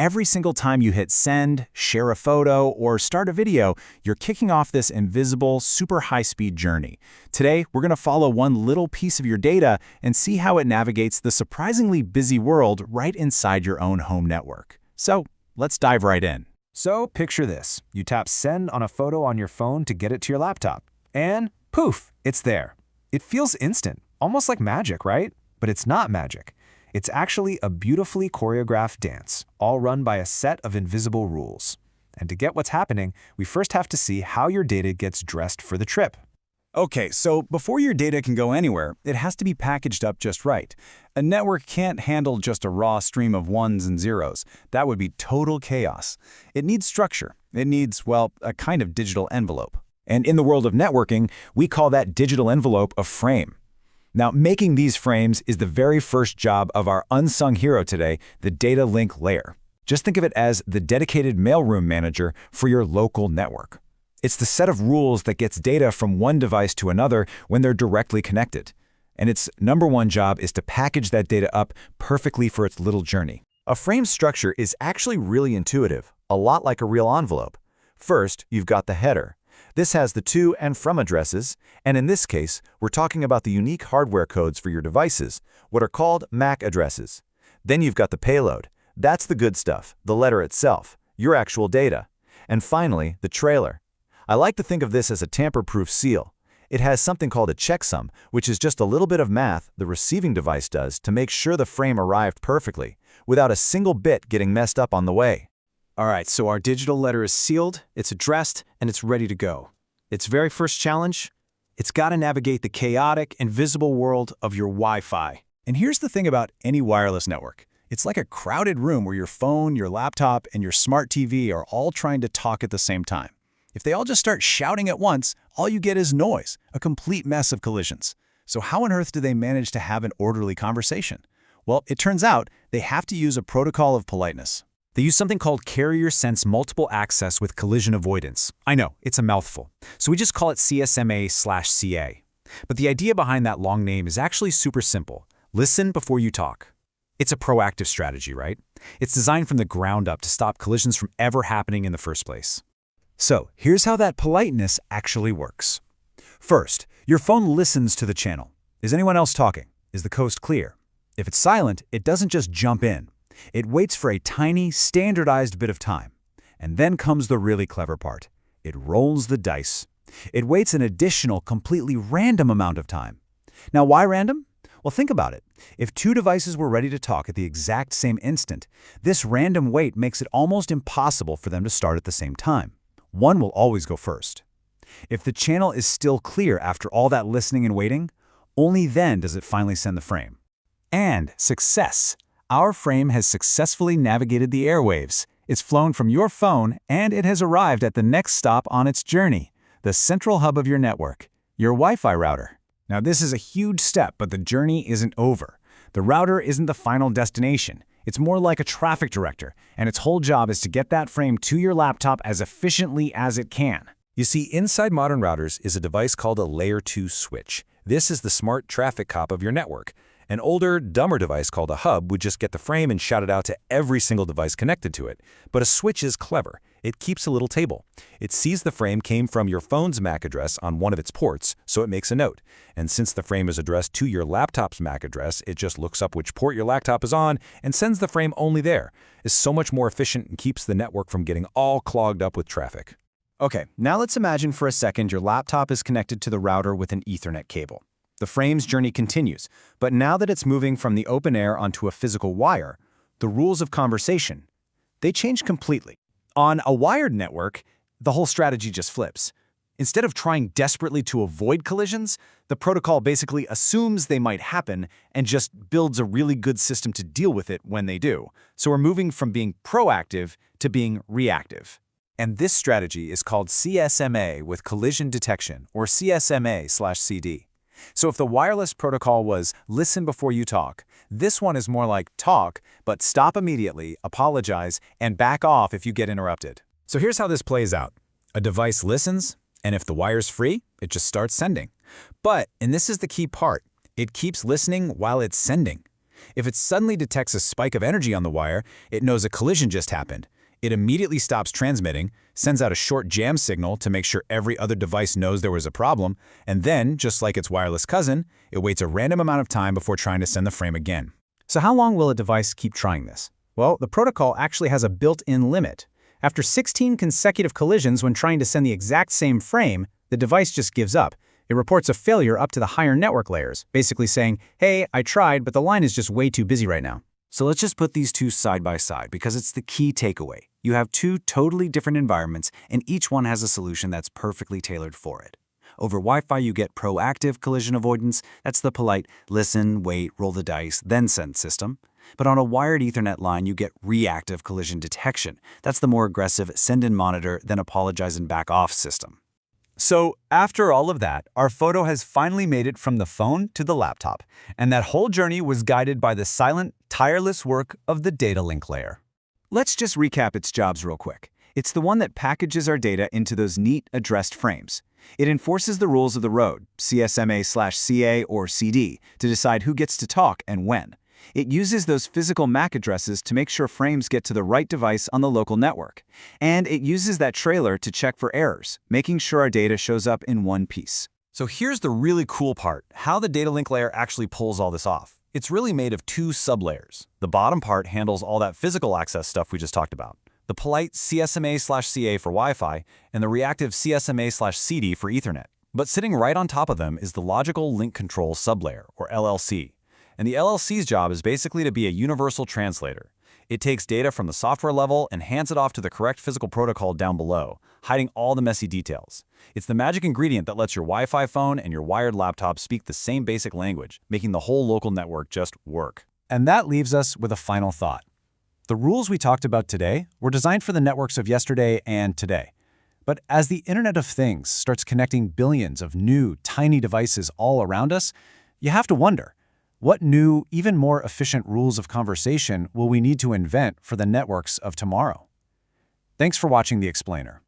Every single time you hit send, share a photo, or start a video, you're kicking off this invisible, super high-speed journey. Today, we're going to follow one little piece of your data and see how it navigates the surprisingly busy world right inside your own home network. So, let's dive right in. So picture this. You tap send on a photo on your phone to get it to your laptop. And poof, it's there. It feels instant, almost like magic, right? But it's not magic. It's actually a beautifully choreographed dance, all run by a set of invisible rules. And to get what's happening, we first have to see how your data gets dressed for the trip. Okay, so before your data can go anywhere, it has to be packaged up just right. A network can't handle just a raw stream of ones and zeros. That would be total chaos. It needs structure. It needs, well, a kind of digital envelope. And in the world of networking, we call that digital envelope a frame. Now, making these frames is the very first job of our unsung hero today, the data link layer. Just think of it as the dedicated mailroom manager for your local network. It's the set of rules that gets data from one device to another when they're directly connected. And its number one job is to package that data up perfectly for its little journey. A frame structure is actually really intuitive, a lot like a real envelope. First, you've got the header. This has the to and from addresses, and in this case, we're talking about the unique hardware codes for your devices, what are called MAC addresses. Then you've got the payload. That's the good stuff, the letter itself, your actual data. And finally, the trailer. I like to think of this as a tamper-proof seal. It has something called a checksum, which is just a little bit of math the receiving device does to make sure the frame arrived perfectly, without a single bit getting messed up on the way. All right, so our digital letter is sealed, it's addressed, and it's ready to go. Its very first challenge? It's got to navigate the chaotic, invisible world of your Wi-Fi. And here's the thing about any wireless network. It's like a crowded room where your phone, your laptop, and your smart TV are all trying to talk at the same time. If they all just start shouting at once, all you get is noise, a complete mess of collisions. So how on earth do they manage to have an orderly conversation? Well, it turns out they have to use a protocol of politeness. They use something called carrier sense multiple access with collision avoidance. I know, it's a mouthful. So we just call it CSMA/CA. But the idea behind that long name is actually super simple. Listen before you talk. It's a proactive strategy, right? It's designed from the ground up to stop collisions from ever happening in the first place. So, here's how that politeness actually works. First, your phone listens to the channel. Is anyone else talking? Is the coast clear? If it's silent, it doesn't just jump in. It waits for a tiny, standardized bit of time. And then comes the really clever part. It rolls the dice. It waits an additional, completely random amount of time. Now, why random? Well, think about it. If two devices were ready to talk at the exact same instant, this random wait makes it almost impossible for them to start at the same time. One will always go first. If the channel is still clear after all that listening and waiting, only then does it finally send the frame. And success! Our frame has successfully navigated the airwaves. It's flown from your phone, and it has arrived at the next stop on its journey, the central hub of your network, your Wi-Fi router. Now, this is a huge step, but the journey isn't over. The router isn't the final destination. It's more like a traffic director, and its whole job is to get that frame to your laptop as efficiently as it can. You see, inside modern routers is a device called a Layer 2 switch. This is the smart traffic cop of your network. An older, dumber device called a hub would just get the frame and shout it out to every single device connected to it. But a switch is clever. It keeps a little table. It sees the frame came from your phone's MAC address on one of its ports, so it makes a note. And since the frame is addressed to your laptop's MAC address, it just looks up which port your laptop is on and sends the frame only there. It's so much more efficient and keeps the network from getting all clogged up with traffic. Okay, now let's imagine for a second your laptop is connected to the router with an Ethernet cable. The frame's journey continues, but now that it's moving from the open air onto a physical wire, the rules of conversation, they change completely. On a wired network, the whole strategy just flips. Instead of trying desperately to avoid collisions, the protocol basically assumes they might happen and just builds a really good system to deal with it when they do. So we're moving from being proactive to being reactive. And this strategy is called CSMA with collision detection, or CSMA/CD. So if the wireless protocol was listen before you talk, this one is more like talk, but stop immediately, apologize, and back off if you get interrupted. So here's how this plays out. A device listens, and if the wire's free, it just starts sending. But, and this is the key part, it keeps listening while it's sending. If it suddenly detects a spike of energy on the wire, it knows a collision just happened. It immediately stops transmitting, sends out a short jam signal to make sure every other device knows there was a problem, and then, just like its wireless cousin, it waits a random amount of time before trying to send the frame again. So how long will a device keep trying this? Well, the protocol actually has a built-in limit. After 16 consecutive collisions when trying to send the exact same frame, the device just gives up. It reports a failure up to the higher network layers, basically saying, hey, I tried, but the line is just way too busy right now. So let's just put these two side by side because it's the key takeaway. You have two totally different environments, and each one has a solution that's perfectly tailored for it. Over Wi-Fi, you get proactive collision avoidance. That's the polite listen, wait, roll the dice, then send system. But on a wired Ethernet line, you get reactive collision detection. That's the more aggressive send and monitor, then apologize and back off system. So after all of that, our photo has finally made it from the phone to the laptop. And that whole journey was guided by the silent, tireless work of the data link layer. Let's just recap its jobs real quick. It's the one that packages our data into those neat, addressed frames. It enforces the rules of the road, CSMA/CA or CD, to decide who gets to talk and when. It uses those physical MAC addresses to make sure frames get to the right device on the local network. And it uses that trailer to check for errors, making sure our data shows up in one piece. So here's the really cool part, how the data link layer actually pulls all this off. It's really made of two sublayers. The bottom part handles all that physical access stuff we just talked about. The polite CSMA/CA for Wi-Fi, and the reactive CSMA/CD for Ethernet. But sitting right on top of them is the logical link control sublayer, or LLC. And the LLC's job is basically to be a universal translator. It takes data from the software level and hands it off to the correct physical protocol down below, hiding all the messy details. It's the magic ingredient that lets your Wi-Fi phone and your wired laptop speak the same basic language, making the whole local network just work. And that leaves us with a final thought. The rules we talked about today were designed for the networks of yesterday and today. But as the Internet of Things starts connecting billions of new, tiny devices all around us, you have to wonder, what new, even more efficient rules of conversation will we need to invent for the networks of tomorrow? Thanks for watching The Explainer.